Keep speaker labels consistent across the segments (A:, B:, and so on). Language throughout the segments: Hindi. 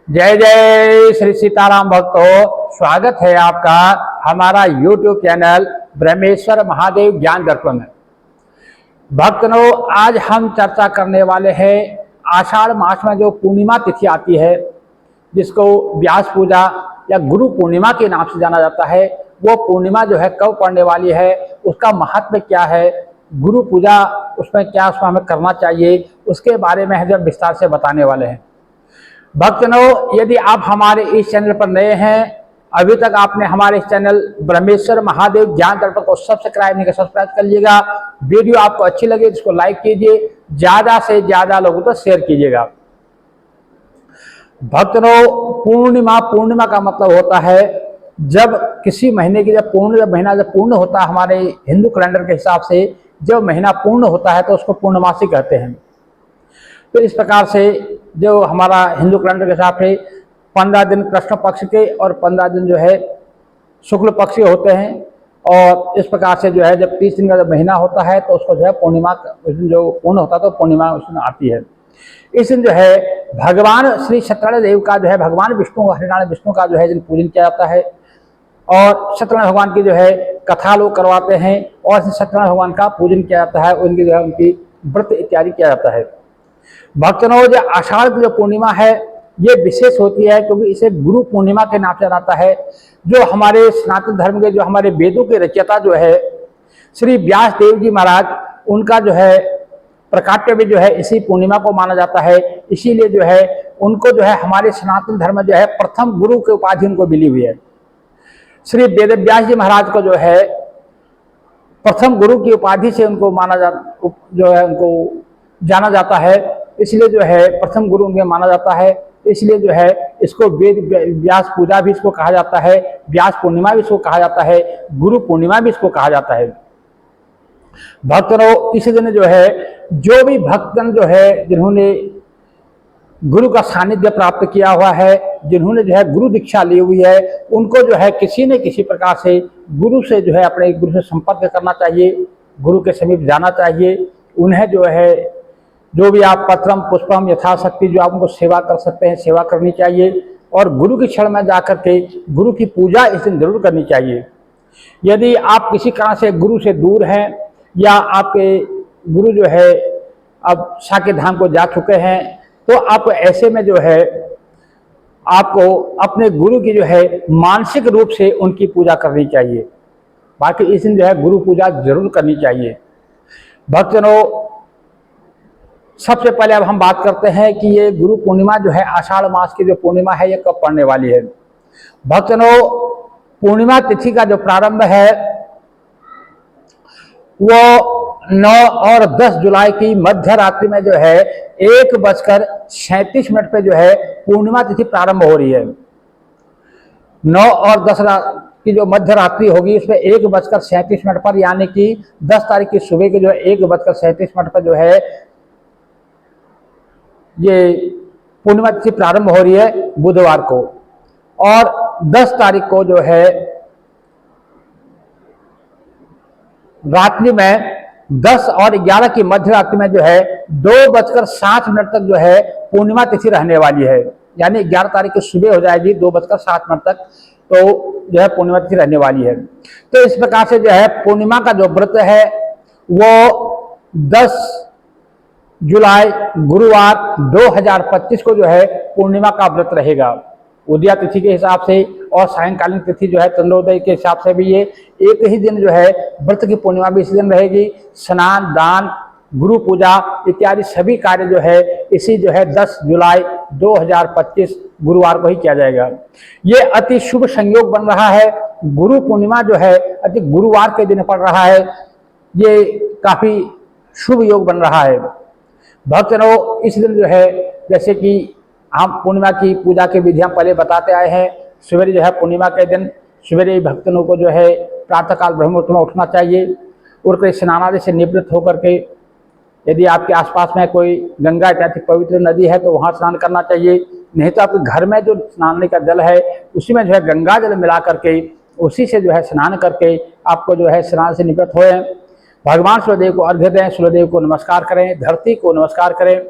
A: जय जय श्री सीताराम भक्तों, स्वागत है आपका हमारा YouTube चैनल ब्रह्मेश्वर महादेव ज्ञान दर्पण में। भक्तों, आज हम चर्चा करने वाले हैं आषाढ़ मास में जो पूर्णिमा तिथि आती है, जिसको व्यास पूजा या गुरु पूर्णिमा के नाम से जाना जाता है। वो पूर्णिमा जो है कब पड़ने वाली है, उसका महत्व क्या है, गुरु पूजा उसमें क्या उसमें हमें करना चाहिए, उसके बारे में हम विस्तार से बताने वाले हैं। भक्तों, यदि आप हमारे इस चैनल पर नए हैं, अभी तक आपने हमारे इस चैनल ब्रह्मेश्वर महादेव ज्ञान दर्पण को सब्सक्राइब नहीं किया, सब्सक्राइब कर लीजिएगा। वीडियो आपको अच्छी लगे इसको लाइक कीजिए, ज्यादा से ज्यादा लोगों को शेयर कीजिएगा। भक्तों, पूर्णिमा का मतलब होता है जब किसी महीने की जब महीना पूर्ण होता है, हमारे हिंदू कैलेंडर के हिसाब से जब महीना पूर्ण होता है तो उसको पूर्णमासी कहते हैं। तो इस प्रकार से जो हमारा हिंदू कैलेंडर के हिसाब से 15 दिन कृष्ण पक्ष के और 15 दिन जो है शुक्ल पक्ष के होते हैं। और इस प्रकार से जो है जब 30 दिन का जब महीना होता है तो उसको जो है पूर्णिमा उस दिन जो पूर्ण होता है तो पूर्णिमा उस दिन आती है। इस दिन जो है भगवान श्री सत्यनारायण देव का जो है भगवान विष्णु हरिनारायण विष्णु का जो है दिन पूजन किया जाता है और सत्यनारायण भगवान की जो है कथा लोग करवाते हैं और सत्यनारायण भगवान का पूजन किया जाता है, उनकी जो है उनकी व्रत इत्यादि किया जाता है। भक्तों, जो आषाढ़ की जो पूर्णिमा है ये विशेष होती है क्योंकि इसे गुरु पूर्णिमा के नाम से जाता है। जो हमारे सनातन धर्म के जो हमारे वेदों के रचयिता जो है श्री व्यास देव जी महाराज, उनका जो है प्रकाट्य भी जो है इसी पूर्णिमा को माना जाता है। इसीलिए जो है उनको जो है हमारे सनातन धर्म जो है प्रथम गुरु की उपाधि उनको मिली हुई है। श्री वेद व्यास जी महाराज को जो है प्रथम गुरु की उपाधि से उनको जो है उनको जाना जाता है, इसलिए जो है प्रथम गुरु उनके माना जाता है। इसलिए जो है इसको वेद व्यास पूजा भी इसको कहा जाता है, व्यास पूर्णिमा भी इसको कहा जाता है, गुरु पूर्णिमा भी इसको कहा जाता है। भक्तों, इसी दिन जो है जो भी भक्तजन जो है जिन्होंने गुरु का सानिध्य प्राप्त किया हुआ है, जिन्होंने जो है गुरु दीक्षा ली हुई है, उनको जो है किसी न किसी प्रकार से गुरु से जो है अपने गुरु से संपर्क करना चाहिए, गुरु के समीप जाना चाहिए। उन्हें जो है जो भी आप पत्रम पुष्पम यथाशक्ति जो आप उनको सेवा कर सकते हैं सेवा करनी चाहिए और गुरु की क्षण में जाकर के गुरु की पूजा इस दिन जरूर करनी चाहिए। यदि आप किसी कारण से गुरु से दूर हैं या आपके गुरु जो है अब साके धाम को जा चुके हैं तो आप ऐसे में जो है आपको अपने गुरु की जो है मानसिक रूप से उनकी पूजा करनी चाहिए। बाकी इस दिन जो है गुरु पूजा जरूर करनी चाहिए। भक्तजनों, सबसे पहले अब हम बात करते हैं कि ये गुरु पूर्णिमा जो है आषाढ़ मास की जो पूर्णिमा है ये कब पड़ने वाली है। भक्तजनों, पूर्णिमा तिथि का जो प्रारंभ है वो 9 और 10 जुलाई की मध्य रात्रि में जो है 1:37 पे जो है पूर्णिमा तिथि प्रारंभ हो रही है। 9 और 10 की जो मध्य रात्रि होगी उसमें 1:37 पर यानी कि 10 तारीख की सुबह के जो है 1:37 पर जो है ये पूर्णिमा तिथि प्रारंभ हो रही है बुधवार को। और 10 तारीख को जो है रात्रि में 10 और 11 की मध्य रात्रि में जो है 2:07 तक जो है पूर्णिमा तिथि रहने वाली है। यानी 11 तारीख की सुबह हो जाएगी 2:07 तक, तो जो है पूर्णिमा तिथि रहने वाली है। तो इस प्रकार से जो है पूर्णिमा का जो व्रत है वो 10 जुलाई गुरुवार 2025 को जो है पूर्णिमा का व्रत रहेगा। उदया तिथि के हिसाब से और सायंकालीन तिथि जो है चंद्रोदय के हिसाब से भी ये एक ही दिन जो है व्रत की पूर्णिमा भी इसी दिन रहेगी। स्नान दान गुरु पूजा इत्यादि सभी कार्य जो है इसी जो है 10 जुलाई 2025 गुरुवार को ही किया जाएगा। ये अति शुभ संयोग बन रहा है। गुरु पूर्णिमा जो है अति गुरुवार के दिन पड़ रहा है, ये काफी शुभ योग बन रहा है। भक्तों, इस दिन जो है जैसे कि हम पूर्णिमा की पूजा की विधियां पहले बताते आए हैं। सवेरे जो है पूर्णिमा के दिन सवेरे भक्तों को जो है प्रातःकाल ब्रह्म मुहूर्त में उठना चाहिए। उठकर स्नान आदि से निवृत्त होकर के यदि आपके आसपास में कोई गंगा इत्यादि पवित्र नदी है तो वहाँ स्नान करना चाहिए। नहीं तो आपके घर में जो स्नान का जल है उसी में जो है गंगा जल मिला करके उसी से जो है स्नान करके आपको जो है स्नान से निवृत्त होए। भगवान सूर्यदेव को अर्घ्य दें, सूर्यदेव को नमस्कार करें, धरती को नमस्कार करें।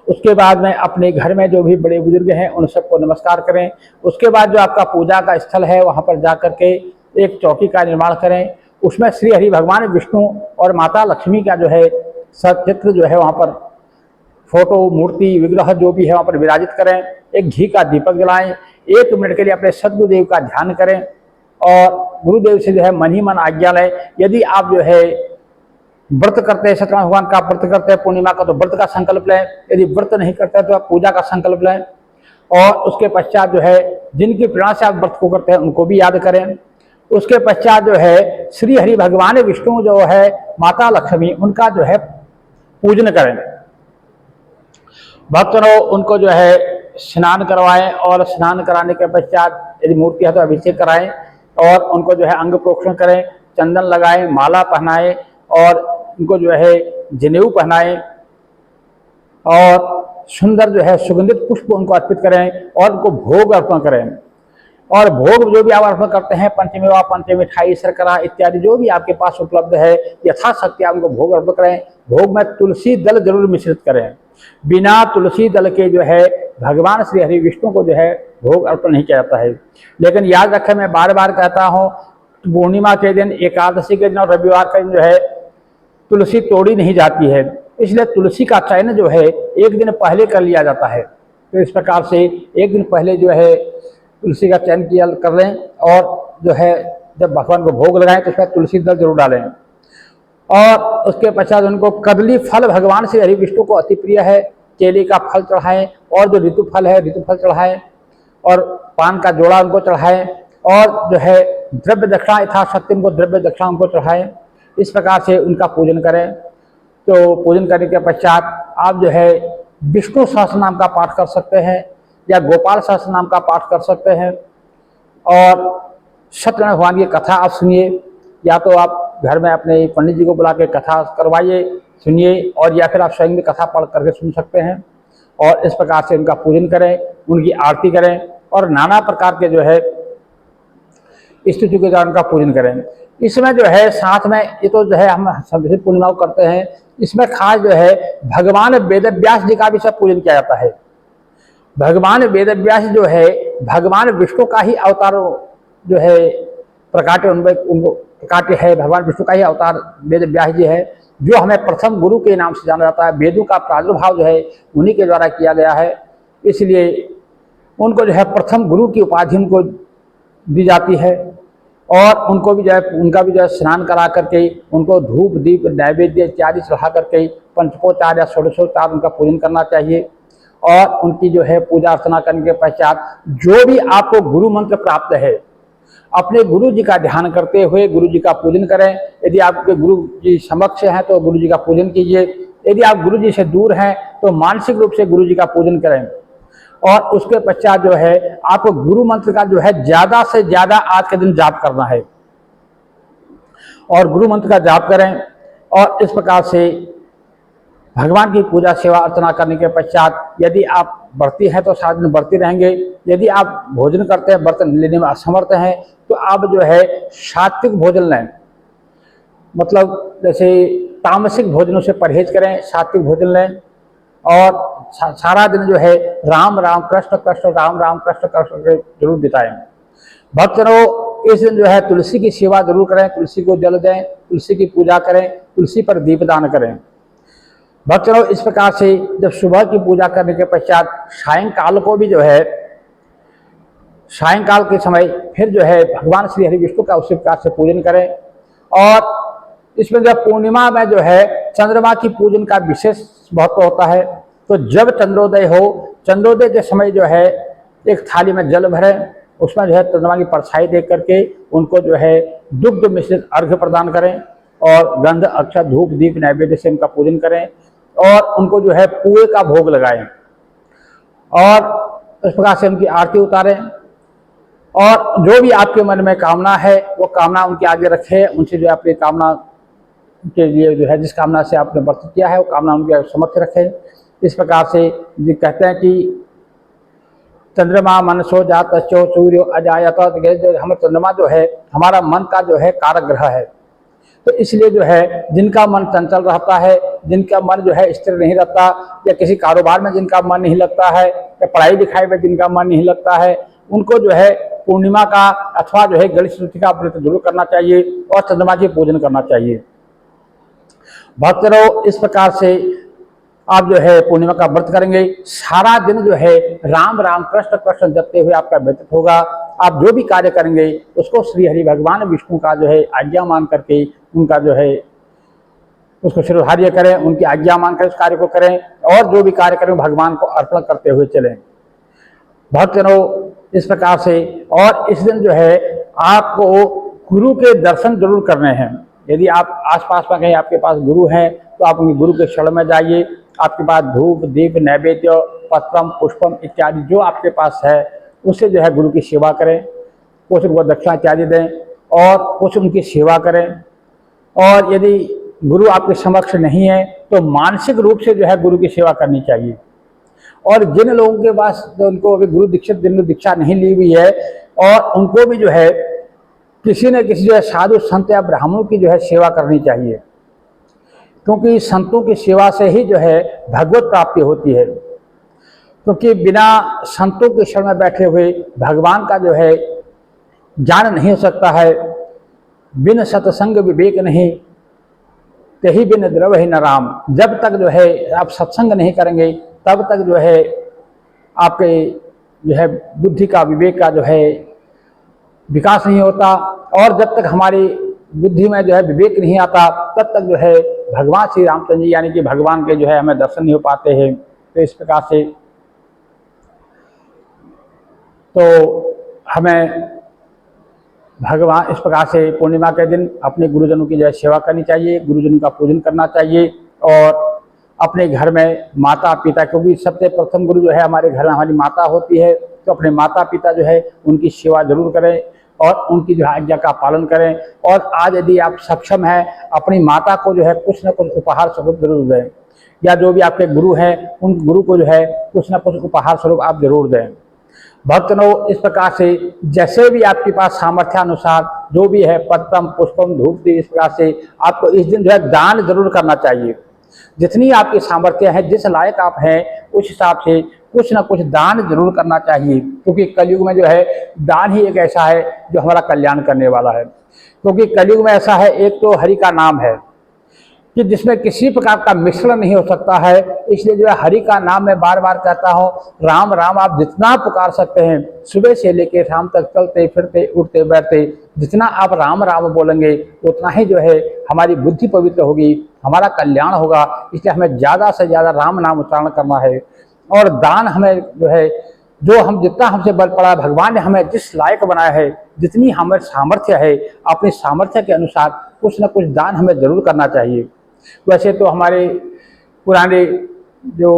A: उसके बाद में अपने घर में जो भी बड़े बुजुर्ग हैं उन सबको नमस्कार करें। उसके बाद जो आपका पूजा का स्थल है वहाँ पर जा कर के एक चौकी का निर्माण करें, उसमें श्री हरि भगवान विष्णु और माता लक्ष्मी का जो है सचित्र जो है वहाँ पर फोटो, मूर्ति, विग्रह जो भी है वहाँ पर विराजित करें। एक घी का दीपक जलाएं, 1 मिनट के लिए अपने सदगुरुदेव का ध्यान करें और गुरुदेव से जो है मन ही मन आज्ञा लें। यदि आप जो है व्रत करते हैं, सत्यनारायण भगवान का व्रत करते हैं पूर्णिमा का, तो व्रत का संकल्प लें। यदि व्रत नहीं करते तो आप पूजा का संकल्प लें। और उसके पश्चात जो है जिनकी प्रेरणा से आप व्रत को करते हैं उनको भी याद करें। उसके पश्चात जो है श्री हरि भगवान विष्णु जो है माता लक्ष्मी उनका जो है पूजन करें। भक्तों उनको जो है स्नान करवाएं और स्नान कराने के पश्चात यदि मूर्ति है तो अभिषेक कराएं और उनको जो है अंग प्रोक्षण करें, चंदन लगाएं, माला पहनाएं और उनको जो है जनेऊ पहनाएं और सुंदर जो है सुगंधित पुष्प उनको अर्पित करें और उनको भोग अर्पण करें। और भोग जो भी आप अर्पण करते हैं, पंचमेवा, पंच मिठाई, शर्करा इत्यादि जो भी आपके पास उपलब्ध है, यथाशक्ति आप उनको भोग अर्पण करें। भोग में तुलसी दल जरूर मिश्रित करें। बिना तुलसी दल के जो है भगवान श्री हरि विष्णु को जो है भोग अर्पण नहीं किया जाता है। लेकिन याद रखें, मैं बार बार कहता हूँ, पूर्णिमा के दिन, एकादशी के दिन और रविवार के दिन जो है तुलसी तोड़ी नहीं जाती है, इसलिए तुलसी का चयन जो है 1 दिन पहले कर लिया जाता है। तो इस प्रकार से 1 दिन पहले जो है तुलसी का चयन किया कर लें और जो है जब भगवान को भोग लगाएं तो उसमें तुलसी दल जरूर डालें। और उसके पश्चात उनको कदली फल भगवान श्री हरि विष्णु को अति प्रिय है, केले का फल चढ़ाएं और जो ऋतु फल है ऋतु फल चढ़ाएं और पान का जोड़ा उनको चढ़ाएं और जो है द्रव्य दक्षिणा यथाशक्ति उनको द्रव्य दक्षिणा उनको चढ़ाएं। इस प्रकार से उनका पूजन करें। तो पूजन करने के पश्चात आप जो है विष्णु सहस्त्र नाम का पाठ कर सकते हैं या गोपाल सहस्त्र नाम का पाठ कर सकते हैं और सत्यनारायण भगवान की कथा आप सुनिए, या तो आप घर में अपने पंडित जी को बुला के कथा करवाइए, सुनिए, और या फिर आप स्वयं भी कथा पढ़ करके सुन सकते हैं। और इस प्रकार से उनका पूजन करें, उनकी आरती करें और नाना प्रकार के जो है स्तुति के द्वारा उनका पूजन करें। इसमें जो है साथ में ये तो जो है हम सभी पूर्णिमा करते हैं, इसमें खास जो है भगवान वेदव्यास जी का भी सब पूजन किया जाता है। भगवान वेदव्यास जो है भगवान विष्णु का ही अवतार जो है प्रकाट्य उनको प्रकाट्य है, भगवान विष्णु का ही अवतार वेदव्यास जी है, जो हमें प्रथम गुरु के नाम से जाना जाता है। वेदों का प्रादुर्भाव जो है उन्हीं के द्वारा किया गया है, इसलिए उनको जो है प्रथम गुरु की उपाधि उनको दी जाती है। और उनको भी जो है उनका भी जो है स्नान करा करके उनको धूप दीप नैवेद्य इत्यादि चढ़ा करके पंचकोचार या षोडशोपचार उनका पूजन करना चाहिए। और उनकी जो है पूजा अर्चना करने के पश्चात जो भी आपको गुरु मंत्र प्राप्त है, अपने गुरु जी का ध्यान करते हुए गुरु जी का पूजन करें। यदि आपके गुरु जी समक्ष हैं तो गुरु जी का पूजन कीजिए, यदि आप गुरु जी से दूर हैं तो मानसिक रूप से गुरु जी का पूजन करें। और उसके पश्चात जो है आपको गुरु मंत्र का जो है ज्यादा से ज्यादा आज के दिन जाप करना है और गुरु मंत्र का जाप करें। और इस प्रकार से भगवान की पूजा सेवा अर्चना करने के पश्चात यदि आप व्रती हैं तो सारा दिन व्रती रहेंगे। यदि आप भोजन करते हैं, व्रत लेने में असमर्थ हैं, तो आप जो है सात्विक भोजन लें, मतलब जैसे तामसिक भोजनों से परहेज करें, सात्विक भोजन लें। और सारा दिन जो है राम राम कृष्ण कृष्ण राम राम कृष्ण कृष्ण जरूर बिताएं। भक्तों इस दिन जो है तुलसी की सेवा जरूर करें, तुलसी को जल दें, तुलसी की पूजा करें, तुलसी पर दीपदान करें। भक्तों इस प्रकार से जब सुबह की पूजा करने के पश्चात सायंकाल को भी जो है सायंकाल के समय फिर जो है भगवान श्री हरि विष्णु का उसी प्रकार से पूजन करें। और इसमें जब पूर्णिमा में जो है चंद्रमा की पूजन का विशेष महत्व होता है, तो जब चंद्रोदय हो, चंद्रोदय के समय जो है एक थाली में जल भरें, उसमें जो है चंद्रमा की परछाई देख करके उनको जो है दुग्ध मिश्रित अर्घ्य प्रदान करें और गंध अक्षत धूप दीप नैवेद्य से उनका पूजन करें और उनको जो है पुए का भोग लगाएं और इस प्रकार से उनकी आरती उतारें। और जो भी आपके मन में कामना है वो कामना उनके आगे रखें, उनसे जो है अपनी कामना के लिए जो है जिस कामना से आपने व्रत किया है वो कामना उनके समक्ष रखें। इस प्रकार से जी कहते हैं कि चंद्रमा मनसो जात सूर्य अजायत, हम चंद्रमा जो है हमारा मन का जो है कारक ग्रह है। तो इसलिए जो है जिनका मन चंचल रहता है, जिनका मन जो है स्थिर नहीं रहता, या किसी कारोबार में जिनका मन नहीं लगता है, या पढ़ाई लिखाई में जिनका मन नहीं लगता है, उनको जो है पूर्णिमा का अथवा जो है गणेश चतुर्थी का व्रत जरूर करना चाहिए और चंद्रमा की पूजन करना चाहिए। भक्तों, इस प्रकार से आप जो है पूर्णिमा का व्रत करेंगे, सारा दिन जो है राम राम कृष्ण कृष्ण जपते हुए आपका व्यतीत होगा। आप जो भी कार्य करेंगे उसको श्री हरि भगवान विष्णु का जो है आज्ञा मान करके उनका जो है उसको शिरोधार्य करें, उनकी आज्ञा मान कर उस कार्य को करें, और जो भी कार्य करें भगवान को अर्पण करते हुए चलें। भक्तों, इस प्रकार से, और इस दिन जो है आपको गुरु के दर्शन जरूर करने हैं। यदि आप आसपास में कहीं आपके पास गुरु हैं तो आप उनके गुरु के शरण में जाइए। आपके पास धूप दीप नैवेद्य पत्रम पुष्पम इत्यादि जो आपके पास है उससे जो है गुरु की सेवा करें, कुछ उनको दक्षिणा इत्यादि दें और कुछ उनकी सेवा करें। और यदि गुरु आपके समक्ष नहीं है तो मानसिक रूप से जो है गुरु की सेवा करनी चाहिए। और जिन लोगों के पास उनको अभी गुरु दीक्षा नहीं ली हुई है, और उनको भी जो है किसी न किसी जो है साधु संत या ब्राह्मणों की जो है सेवा करनी चाहिए, क्योंकि संतों की सेवा से ही जो है भगवत प्राप्ति होती है। क्योंकि बिना संतों के शरण में बैठे हुए भगवान का जो है ज्ञान नहीं हो सकता है। बिन सत्संग विवेक नहीं, तेहि बिन द्रवहि न राम। जब तक जो है आप सत्संग नहीं करेंगे तब तक जो है आपके जो है बुद्धि का विवेक का जो है विकास नहीं होता, और जब तक हमारी बुद्धि में जो है विवेक नहीं आता तब तक जो है भगवान श्री रामचंद्र जी यानी कि भगवान के जो है हमें दर्शन नहीं हो पाते हैं। तो इस प्रकार से तो हमें भगवान इस प्रकार से पूर्णिमा के दिन अपने गुरुजनों की जो है सेवा करनी चाहिए, गुरुजनों का पूजन करना चाहिए, और अपने घर में माता पिता, क्योंकि सबसे प्रथम गुरु जो है हमारे घर में हमारी माता होती है, तो अपने माता पिता जो है उनकी सेवा जरूर करें और उनकी जो है आज्ञा का पालन करें। और आज यदि आप सक्षम हैं अपनी माता को जो है कुछ न कुछ उपहार स्वरूप जरूर दें, या जो भी आपके गुरु हैं उन गुरु को जो है कुछ न कुछ उपहार स्वरूप आप जरूर दें। भक्तों, इस प्रकार से जैसे भी आपके पास सामर्थ्य अनुसार जो भी है पत्रम पुष्पम धूप दीप, इस प्रकार से आपको इस दिन जो है दान जरूर करना चाहिए। जितनी आपकी सामर्थ्य है, जिस लायक आप हैं उस हिसाब से कुछ ना कुछ दान जरूर करना चाहिए, क्योंकि कलयुग में जो है दान ही एक ऐसा है जो हमारा कल्याण करने वाला है। क्योंकि कलयुग में ऐसा है, एक तो हरि का नाम है कि जिसमें किसी प्रकार का मिश्रण नहीं हो सकता है, इसलिए जो है हरि का नाम मैं बार बार कहता हूँ। राम राम आप जितना पुकार सकते हैं, सुबह से लेकर शाम तक चलते फिरते उठते बैठते, जितना आप राम राम बोलेंगे उतना ही जो है हमारी बुद्धि पवित्र होगी, हमारा कल्याण होगा। इसलिए हमें ज़्यादा से ज़्यादा राम नाम उच्चारण करना है। और दान हमें जो है जो हम जितना हमसे बल पड़ा, भगवान ने हमें जिस लायक बनाया है, जितनी हमें सामर्थ्य है, अपनी सामर्थ्य के अनुसार कुछ न कुछ दान हमें जरूर करना चाहिए। वैसे तो हमारे पुराने जो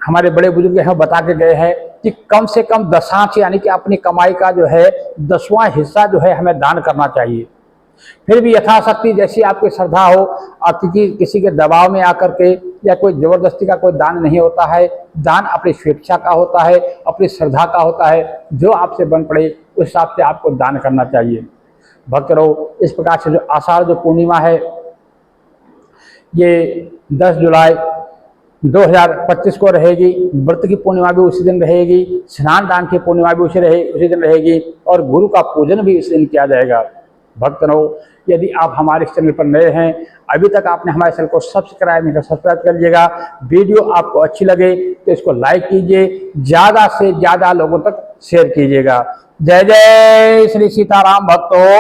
A: हमारे बड़े बुजुर्ग हैं बता के गए हैं कि कम से कम दशांश यानी कि अपनी कमाई का जो है 10वां हिस्सा जो है हमें दान करना चाहिए। फिर भी यथाशक्ति जैसी आपकी श्रद्धा हो, क्योंकि किसी के दबाव में आकर के या कोई जबरदस्ती का कोई दान नहीं होता है। दान अपनी स्वेच्छा का होता है, अपनी श्रद्धा का होता है। जो आपसे बन पड़े उस हिसाब से आपको दान करना चाहिए। भक्तों, इस प्रकार से जो आषाढ़ जो पूर्णिमा है ये 10 जुलाई 2025 को रहेगी। व्रत की पूर्णिमा भी उसी दिन रहेगी, स्नान दान की पूर्णिमा भी उसी दिन रहेगी, और गुरु का पूजन भी इस दिन किया जाएगा। भक्तों, यदि आप हमारे चैनल पर नए हैं, अभी तक आपने हमारे चैनल को सब्सक्राइब नहीं किया, सब्सक्राइब कर लीजिएगा। वीडियो आपको अच्छी लगे तो इसको लाइक कीजिए, ज़्यादा से ज़्यादा लोगों तक शेयर कीजिएगा। जय जय श्री सीताराम भक्तों।